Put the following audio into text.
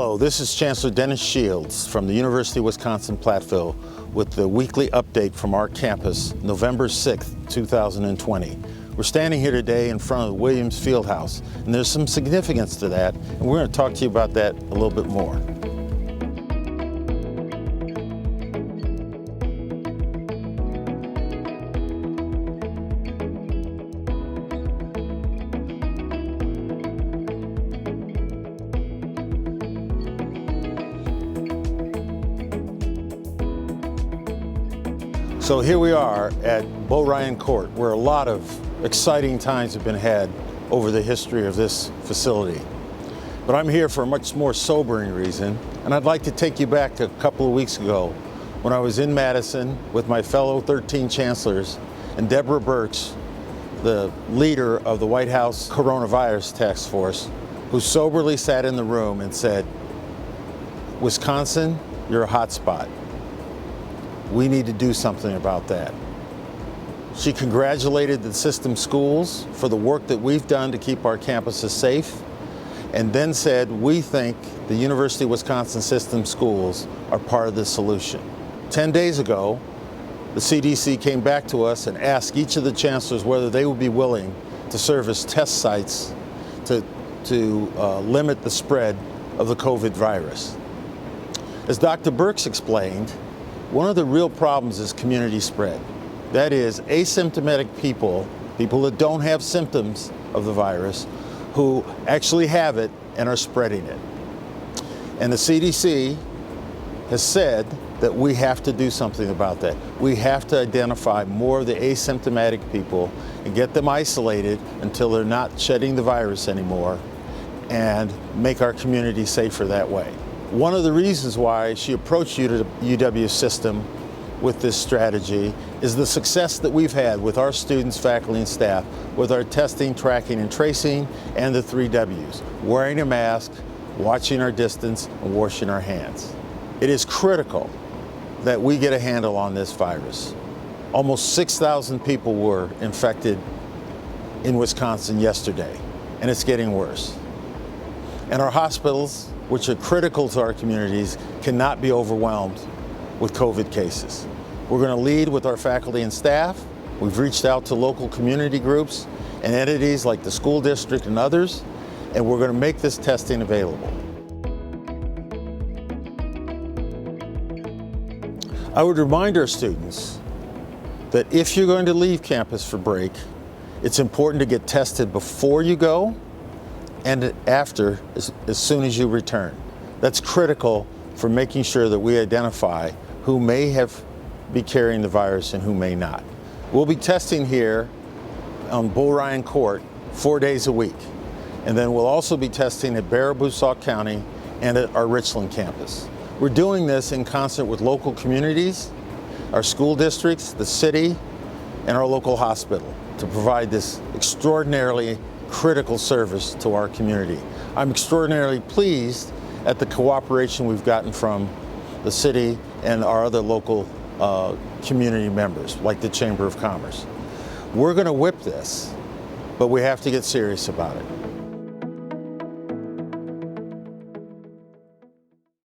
Hello, this is Chancellor Dennis Shields from the University of Wisconsin-Platteville with the weekly update from our campus, November 6th, 2020. We're standing here today in front of the Williams Fieldhouse, and there's some significance to that, and we're going to talk to you about that a little bit more. So here we are at Bo Ryan Court, where a lot of exciting times have been had over the history of this facility. But I'm here for a much more sobering reason, and I'd like to take you back a couple of weeks ago when I was in Madison with my fellow 13 chancellors and Deborah Birx, the leader of the White House Coronavirus Task Force, who soberly sat in the room and said, "Wisconsin, you're a hot spot. We need to do something about that." She congratulated the system schools for the work that we've done to keep our campuses safe, and then said, "We think the University of Wisconsin system schools are part of the solution." 10 days ago, the CDC came back to us and asked each of the chancellors whether they would be willing to serve as test sites to limit the spread of the COVID virus. As Dr. Birx explained, one of the real problems is community spread. That is, asymptomatic people that don't have symptoms of the virus, who actually have it and are spreading it. And the CDC has said that we have to do something about that. We have to identify more of the asymptomatic people and get them isolated until they're not shedding the virus anymore, and make our community safer that way. One of the reasons why she approached UW system with this strategy is the success that we've had with our students, faculty, and staff with our testing, tracking, and tracing, and the 3 W's: wearing a mask, watching our distance, and washing our hands. It is critical that we get a handle on this virus. Almost 6,000 people were infected in Wisconsin yesterday, and it's getting worse. And our hospitals, which are critical to our communities, cannot be overwhelmed with COVID cases. We're going to lead with our faculty and staff. We've reached out to local community groups and entities like the school district and others, and we're going to make this testing available. I would remind our students that if you're going to leave campus for break, it's important to get tested before you go and after, as soon as you return. That's critical for making sure that we identify who may be carrying the virus and who may not. We'll be testing here on Bo Ryan Court 4 days a week. And then we'll also be testing at Baraboo-Sauk County and at our Richland campus. We're doing this in concert with local communities, our school districts, the city, and our local hospital to provide this extraordinarily critical service to our community. I'm extraordinarily pleased at the cooperation we've gotten from the city and our other local community members, like the Chamber of Commerce. We're going to whip this, but we have to get serious about it.